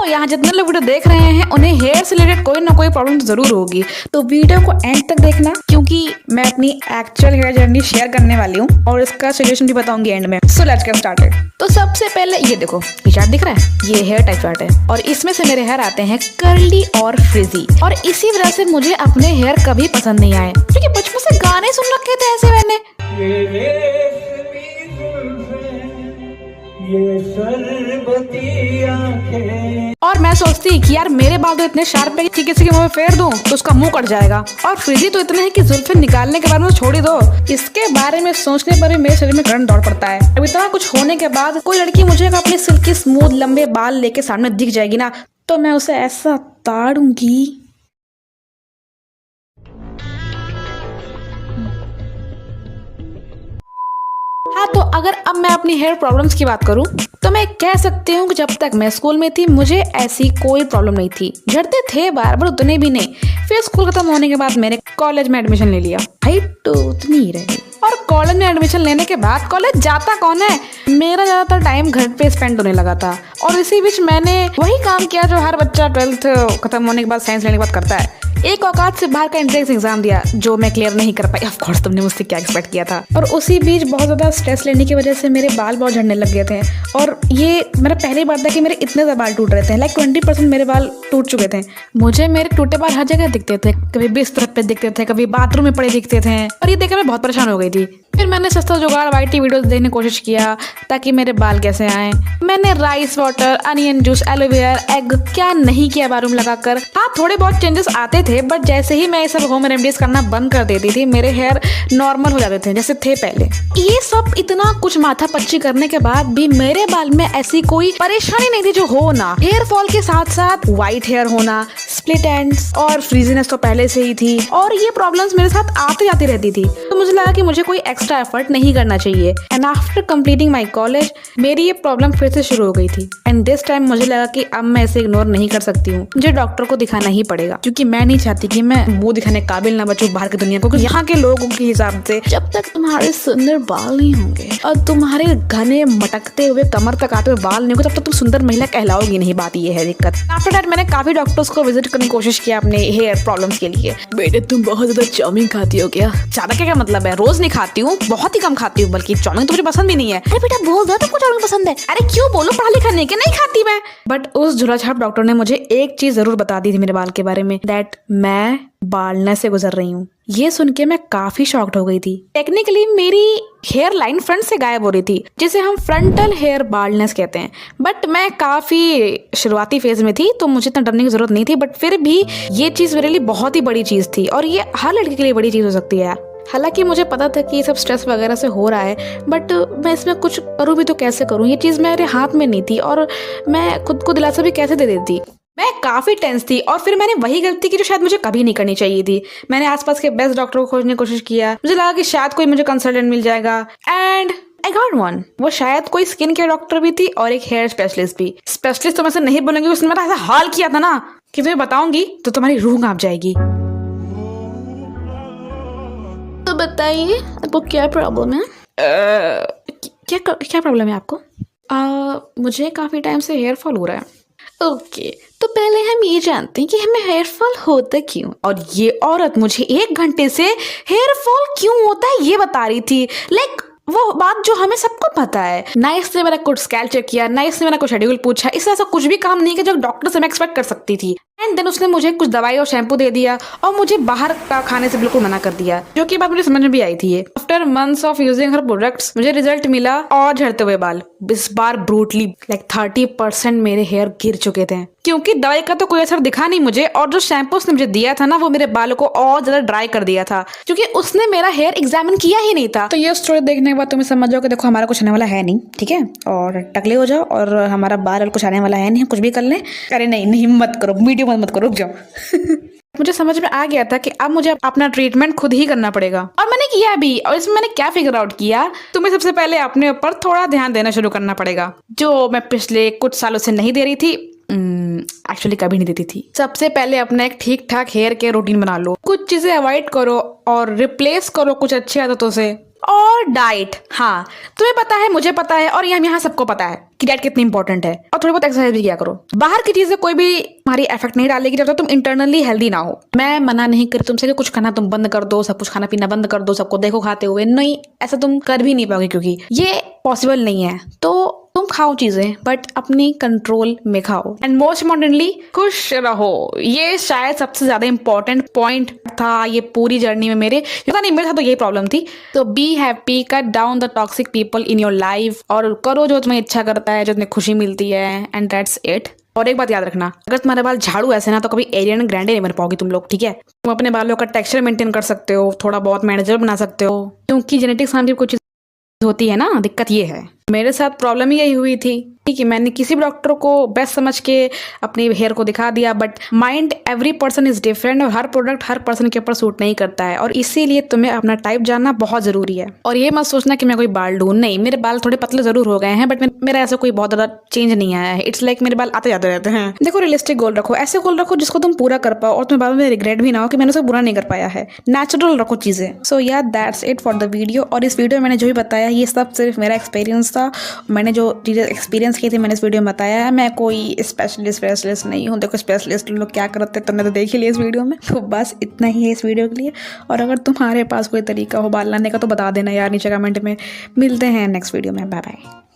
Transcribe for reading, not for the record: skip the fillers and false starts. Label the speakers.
Speaker 1: यहाँ जितने लोग वीडियो देख रहे हैं उन्हें हेयर से रिलेटेड कोई ना कोई प्रॉब्लम जरूर होगी, तो वीडियो को एंड तक देखना क्योंकि मैं अपनी एक्चुअल हेयर जर्नी शेयर करने वाली हूँ और इसका सोल्यूशन भी बताऊंगी एंड में। So let's get started. तो सबसे पहले ये देखो, ये चार्ट दिख रहा है, ये हेयर टाइप चार्ट है और इसमें से मेरे हेयर आते हैं कर्ली और फ्रिजी, और इसी वजह से मुझे अपने हेयर कभी पसंद नहीं आए क्योंकि बचपन से गाने सुन रखे थे ऐसे मैंने। और मैं सोचती कि यार मेरे बाल तो इतने शार्प है कि किसी के मुंह में फेर दूं तो उसका मुंह कट जाएगा, और फ्रिजी तो इतने हैं कि जुल्फे निकालने के बाद में छोड़ ही दो। इसके बारे में सोचने पर भी मेरे शरीर में करंट दौड़ पड़ता है। अब इतना कुछ होने के बाद कोई लड़की मुझे अपने सिल्की स्मूथ लंबे बाल लेके सामने दिख जाएगी ना, तो मैं उसे ऐसा ताड़ूंगी। हाँ, तो अगर अब मैं अपनी हेयर प्रॉब्लम्स की बात करूँ तो मैं कह सकती हूँ कि जब तक मैं स्कूल में थी मुझे ऐसी कोई प्रॉब्लम नहीं थी। झड़ते थे बार बार, उतने भी नहीं। फिर स्कूल खत्म होने के बाद मैंने कॉलेज में एडमिशन ले लिया, हाइट तो उतनी ही रही। और कॉलेज में एडमिशन लेने के बाद कॉलेज जाता कौन है, मेरा ज्यादातर टाइम घर पे स्पेंड होने लगा था। और इसी बीच मैंने वही काम किया जो हर बच्चा 12th खत्म होने के बाद, साइंस लेने के बाद करता है। एक औकात से बाहर का एंट्रेंस एग्जाम दिया जो मैं क्लियर नहीं कर पाई। ऑफ कोर्स तुमने मुझसे क्या एक्सपेक्ट किया था। और उसी बीच बहुत ज्यादा स्ट्रेस लेने की वजह से मेरे बाल बहुत झड़ने लग गए थे, और ये मेरा पहली बार था कि मेरे इतने ज्यादा बाल टूट रहे थे। लाइक 20% मेरे बाल टूट चुके थे। मुझे मेरे टूटे बाल हर जगह दिखते थे, कभी बिस्तर पे दिखते थे, कभी बाथरूम में पड़े दिखते थे, और ये देखकर मैं बहुत परेशान हो गई थी। फिर मैंने सस्ता जुगाड़ वाईटी वीडियोस देखने की कोशिश किया ताकि मेरे बाल कैसे आए। मैंने rice water, onion juice, aloe vera, egg, क्या नहीं किया बाथरूम लगाकर। हाँ, थोड़े बहुत चेंजेस आते थे, बट जैसे ही मैं ये सब होम रेमेडीज करना बंद कर देती थी मेरे हेयर नॉर्मल हो जाते थे जैसे थे पहले। ये सब इतना कुछ माथा पच्ची करने के बाद भी मेरे बाल में ऐसी कोई परेशानी नहीं थी जो हो ना। हेयर फॉल के साथ साथ व्हाइट हेयर होना, स्प्लिट एंड्स और फ्रीजीनेस तो पहले से ही थी, और ये प्रॉब्लम्स मेरे साथ आती जाती रहती थी। तो मुझे लगा कि मुझे कोई एक्स्ट्रा एफर्ट नहीं करना चाहिए। And after completing my college मेरी ये प्रॉब्लम फिर से शुरू हो गई थी। एंड दिस टाइम मुझे लगा कि अब मैं इसे इग्नोर नहीं कर सकती हूँ, मुझे डॉक्टर को दिखाना ही पड़ेगा क्योंकि मैं नहीं चाहती कि मैं मुंह दिखाने काबिल ना बचूं बाहर की दुनिया को। यहाँ के लोगों के हिसाब से जब तक तुम्हारे सुंदर बाल नहीं होंगे और तुम्हारे घने मटकते हुए कमर तक आते हुए बाल नहीं होंगे तब तक तुम सुंदर महिला कहलाओगी नहीं। बात ये है दिक्कत। आफ्टर दैट मैंने काफी डॉक्टर्स को विजिट करने की कोशिश किया अपने हेयर प्रॉब्लम्स के लिए। बेटे तुम बहुत ज्यादा चाउमीन खाती हो क्या? ज्यादा क्या मतलब है, रोज नहीं खाती हूँ, बहुत ही कम खाती हूँ, बल्कि चाउमीन तो मुझे पसंद भी नहीं है। अरे बेटा बोल दो तुमको चाउमीन पसंद है। अरे क्यों बोलो, पढ़ा लिखा नहीं, नहीं खाती मैं। बट उस झुलाझाप डॉक्टर ने मुझे एक चीज जरूर बता दी थी मेरे बाल के बारे में, दैट मैं बालनेस से गुजर रही हूँ। ये सुन के मैं काफी शॉक्ड हो गई थी। टेक्निकली मेरी हेयर लाइन फ्रंट से गायब हो रही थी, जिसे हम फ्रंटल हेयर बाल्डनेस कहते हैं। बट मैं काफी शुरुआती फेज में थी तो मुझे इतना डरने की जरूरत नहीं थी, बट फिर भी ये चीज मेरे लिए बहुत ही बड़ी चीज थी, और ये हर लड़की के लिए बड़ी चीज हो सकती है यार। हालांकि मुझे पता था कि ये सब स्ट्रेस वगैरह से हो रहा है, बट मैं इसमें कुछ करूँ भी तो कैसे करूँ, ये चीज़ मेरे हाथ में नहीं थी, और मैं खुद को दिलासा भी कैसे दे देती। मैं काफ़ी टेंस थी, और फिर मैंने वही गलती की जो शायद मुझे कभी नहीं करनी चाहिए थी। मैंने आसपास के बेस्ट डॉक्टर को खोजने की कोशिश किया। मुझे लगा कि शायद कोई मुझे कंसल्टेंट मिल जाएगा, एंड आई गॉट वन। वो शायद कोई स्किन केयर डॉक्टर भी थी और एक हेयर स्पेशलिस्ट भी। स्पेशलिस्ट तो मैं से नहीं बोलूंगी, उसने मेरा ऐसा हाल किया था ना कि तुम्हें बताऊंगी तो तुम्हारी रूह कांप जाएगी। तो बताइए आपको क्या प्रॉब्लम है? क्या प्रॉब्लम है आपको? मुझे काफ़ी टाइम से हेयर फॉल हो रहा है। ओके, तो पहले हम ये जानते हैं कि हमें हेयर फॉल होता क्यों, और ये औरत मुझे 1 घंटे से हेयर फॉल क्यों होता है ये बता रही थी। लाइक वो बात जो हमें सबको पता है। ना इसने मेरा कुछ स्कैल चेक किया, ना इसने मेरा कुछ शेड्यूल पूछा, इससे ऐसा कुछ भी काम नहीं किया जो डॉक्टर से मैं एक्सपेक्ट कर सकती थी। एंड देन उसने मुझे कुछ दवाई और शैम्पू दे दिया और मुझे बाहर का खाने से बिल्कुल मना कर दिया, जो कि बात मुझे समझ में भी आई थी। After months of using her products मुझे रिजल्ट मिला, और झड़ते हुए बाल इस बार ब्रूटली लाइक 30% मेरे हेयर गिर चुके थे, क्योंकि दवाई का तो कोई असर दिखा नहीं मुझे, और जो शैम्पू उसने मुझे दिया था ना वो मेरे बालों को और ज्यादा ड्राई कर दिया था, क्योंकि उसने मेरा हेयर एग्जामिन किया ही नहीं था। तो ये स्टोरी देखने के बाद तुम्हें समझ जाओ कि देखो हमारा कुछ आने वाला है नहीं, ठीक है, और टकले हो जाओ, और हमारा बाल कुछ आने वाला है नहीं, कुछ भी कर लें। अरे नहीं मत करो, वीडियो मत करो, रुक जाओ। मुझे समझ में आ गया था कि अब मुझे अपना ट्रीटमेंट खुद ही करना पड़ेगा, और मैंने किया भी। और इसमें मैंने क्या फिगर आउट किया, तुम्हें सबसे पहले अपने ऊपर थोड़ा ध्यान देना शुरू करना पड़ेगा, जो मैं पिछले कुछ सालों से नहीं दे रही थी। एक्चुअली कभी नहीं देती थी। सबसे पहले अपना एक ठीक ठाक हेयर केयर रूटीन बना लो, कुछ चीजें अवॉइड करो और रिप्लेस करो कुछ अच्छी आदतों से। और डाइट, हाँ तुम्हें पता है, मुझे पता है, और हम यहाँ सबको पता है कि डाइट कितनी इंपॉर्टेंट है। और थोड़ी बहुत एक्सरसाइज भी किया करो। बाहर की चीजें कोई भी हमारी इफेक्ट नहीं डालेगी जब तक तुम इंटरनली हेल्दी ना हो। मैं मना नहीं कर तुमसे कि कुछ खाना तुम बंद कर दो, सब कुछ खाना पीना बंद कर दो, सबको देखो खाते हुए, नहीं ऐसा तुम कर भी नहीं पाओगे क्योंकि ये पॉसिबल नहीं है। तो तुम खाओ चीजें बट अपनी कंट्रोल में खाओ, एंड मोस्ट इम्पोर्टेंटली खुश रहो। ये शायद सबसे ज्यादा इंपॉर्टेंट पॉइंट था ये पूरी जर्नी में मेरे, पता नहीं मेरे साथ तो यही प्रॉब्लम थी। तो be happy, cut down the toxic people in your life, और करो जो तुम्हें इच्छा करता है, जो तुम्हें खुशी मिलती है, एंड दैट्स इट। और एक बात याद रखना, अगर तुम्हारे बाल झाड़ू ऐसे ना तो कभी एरियन ग्रैंडे नहीं बन पाओगी तुम लोग, ठीक है। तुम अपने बालों का टेक्सचर मेंटेन कर सकते हो, थोड़ा बहुत मैनेजर बना सकते हो, क्योंकि जेनेटिक्स नाम की कुछ होती है ना, दिक्कत ये है। मेरे साथ प्रॉब्लम यही हुई थी कि मैंने किसी भी डॉक्टर को बेस्ट समझ के अपने हेयर को दिखा दिया, but mind every person is different, और हर प्रोडक्ट हर पर्सन के ऊपर सूट नहीं करता है, और इसीलिए तुम्हें अपना टाइप जानना बहुत जरूरी है। और ये मत सोचना कि मैं कोई बाल ढूंढ, नहीं, मेरे बाल थोड़े पतले जरूर हो गए हैं बट मेरा ऐसा कोई बहुत ज्यादा चेंज नहीं आया है। इट्स लाइक मेरे बाल आते जाते रहते हैं। देखो रियलिस्टिक गोल रखो, ऐसे गोल रखो जिसको तुम पूरा कर पाओ और तुम्हें बाद में रिग्रेट भी ना हो कि मैंने उसे पूरा नहीं कर पाया है। नेचुरल रखो चीजें। सो या that's it for the video. और इस वीडियो में मैंने जो भी बताया ये सब सिर्फ मेरा एक्सपीरियंस था। मैंने जो चीजें एक्सपीरियंस की थी मैंने इस वीडियो में बताया है। मैं कोई स्पेशलिस्ट नहीं हूँ। देखो स्पेशलिस्ट लोग क्या करते हैं तुमने तो देख ही लिया इस वीडियो में। तो बस इतना ही है इस वीडियो के लिए। और अगर तुम्हारे पास कोई तरीका हो बाल लाने का तो बता देना यार नीचे कमेंट में। मिलते हैं नेक्स्ट वीडियो में। Bye bye.